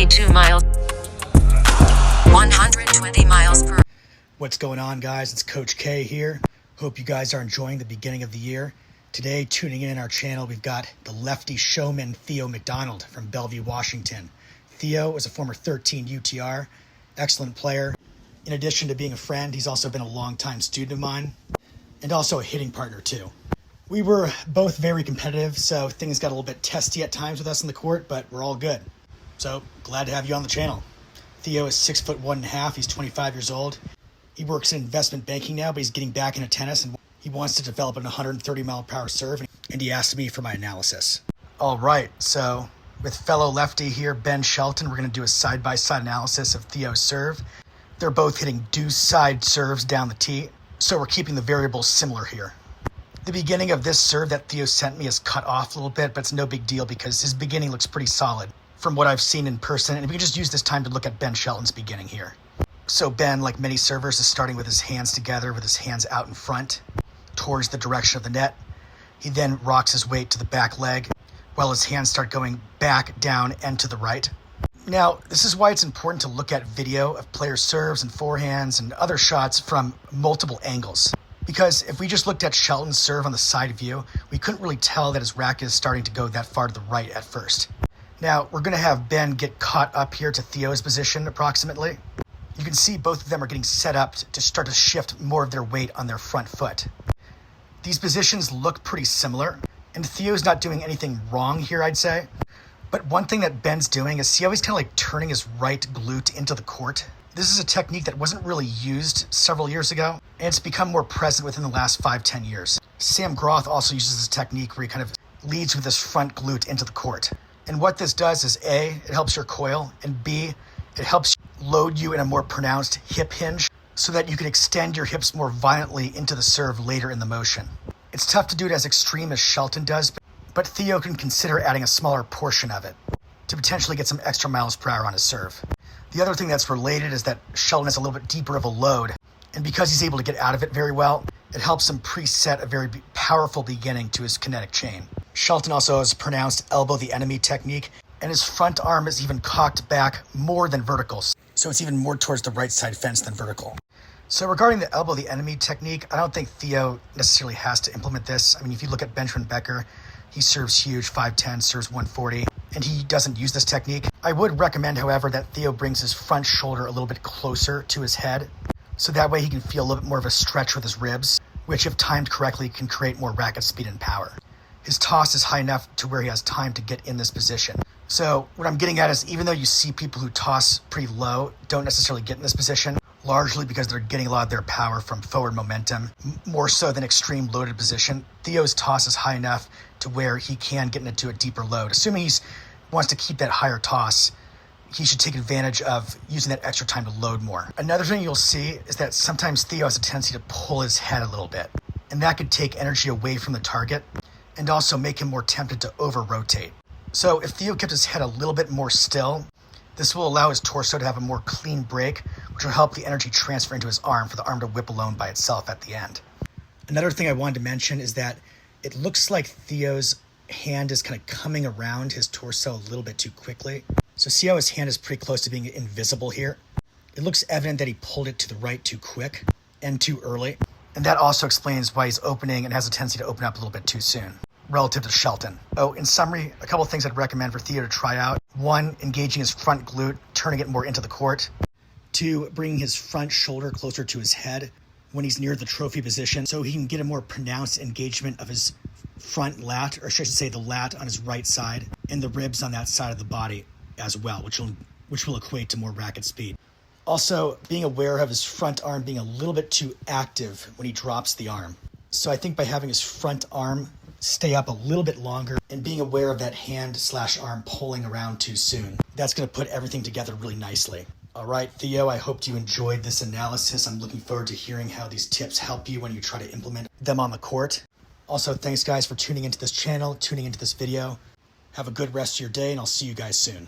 122 miles. 120 miles per. What's going on, guys? It's Coach K here. Hope you guys are enjoying the beginning of the year. Today, tuning in our channel, we've got the lefty showman Theo McDonald from Bellevue, Washington. Theo was a former 13 UTR, excellent player. In addition to being a friend, he's also been a longtime student of mine, and also a hitting partner too. We were both very competitive, so things got a little bit testy at times with us in the court, but we're all good. So, glad to have you on the channel. Theo is 6'1.5", he's 25 years old. He works in investment banking now, but he's getting back into tennis, and he wants to develop an 130-mile-per-hour serve, and he asked me for my analysis. All right, so with fellow lefty here, Ben Shelton, we're going to do a side-by-side analysis of Theo's serve. They're both hitting deuce side serves down the tee, so we're keeping the variables similar here. The beginning of this serve that Theo sent me is cut off a little bit, but it's no big deal because his beginning looks pretty solid from what I've seen in person, and we can just use this time to look at Ben Shelton's beginning here. So Ben, like many servers, is starting with his hands together, with his hands out in front towards the direction of the net. He then rocks his weight to the back leg while his hands start going back, down, and to the right. Now, this is why it's important to look at video of players' serves and forehands and other shots from multiple angles. Because if we just looked at Shelton's serve on the side view, we couldn't really tell that his racket is starting to go that far to the right at first. Now, we're going to have Ben get caught up here to Theo's position approximately. You can see both of them are getting set up to start to shift more of their weight on their front foot. These positions look pretty similar, and Theo's not doing anything wrong here, I'd say. But one thing that Ben's doing is see how he's kind of like turning his right glute into the court? This is a technique that wasn't really used several years ago, and it's become more present within the last 5-10 years. Sam Groth also uses this technique where he kind of leads with his front glute into the court. And what this does is A, it helps your coil, and B, it helps load you in a more pronounced hip hinge so that you can extend your hips more violently into the serve later in the motion. It's tough to do it as extreme as Shelton does, but Theo can consider adding a smaller portion of it to potentially get some extra miles per hour on his serve. The other thing that's related is that Shelton has a little bit deeper of a load, and because he's able to get out of it very well, it helps him preset a very powerful beginning to his kinetic chain. Shelton also has a pronounced elbow the enemy technique, and his front arm is even cocked back more than vertical, so it's even more towards the right side fence than vertical. So regarding the elbow the enemy technique, I don't think Theo necessarily has to implement this. I mean, if you look at Benjamin Becker, he serves huge, 5'10", serves 140, and he doesn't use this technique. I would recommend, however, that Theo brings his front shoulder a little bit closer to his head, so that way he can feel a little bit more of a stretch with his ribs, which if timed correctly can create more racket speed and power. His toss is high enough to where he has time to get in this position. So what I'm getting at is even though you see people who toss pretty low don't necessarily get in this position, largely because they're getting a lot of their power from forward momentum, more so than extreme loaded position, Theo's toss is high enough to where he can get into a deeper load. Assuming he wants to keep that higher toss, he should take advantage of using that extra time to load more. Another thing you'll see is that sometimes Theo has a tendency to pull his head a little bit, and that could take energy away from the target and also make him more tempted to over-rotate. So if Theo kept his head a little bit more still, this will allow his torso to have a more clean break, which will help the energy transfer into his arm for the arm to whip alone by itself at the end. Another thing I wanted to mention is that it looks like Theo's hand is kind of coming around his torso a little bit too quickly. So see how his hand is pretty close to being invisible here? It looks evident that he pulled it to the right too quick and too early. And that also explains why he's opening and has a tendency to open up a little bit too soon relative to Shelton. Oh, in summary, a couple things I'd recommend for Theo to try out. 1, engaging his front glute, turning it more into the court. 2, bringing his front shoulder closer to his head when he's near the trophy position so he can get a more pronounced engagement of his front lat, or should I say the lat on his right side, and the ribs on that side of the body as well, which will equate to more racket speed. Also, being aware of his front arm being a little bit too active when he drops the arm. So I think by having his front arm stay up a little bit longer and being aware of that hand/arm pulling around too soon, that's going to put everything together really nicely. All right, Theo, I hope you enjoyed this analysis. I'm looking forward to hearing how these tips help you when you try to implement them on the court. Also, thanks guys for tuning into this channel, tuning into this video. Have a good rest of your day, and I'll see you guys soon.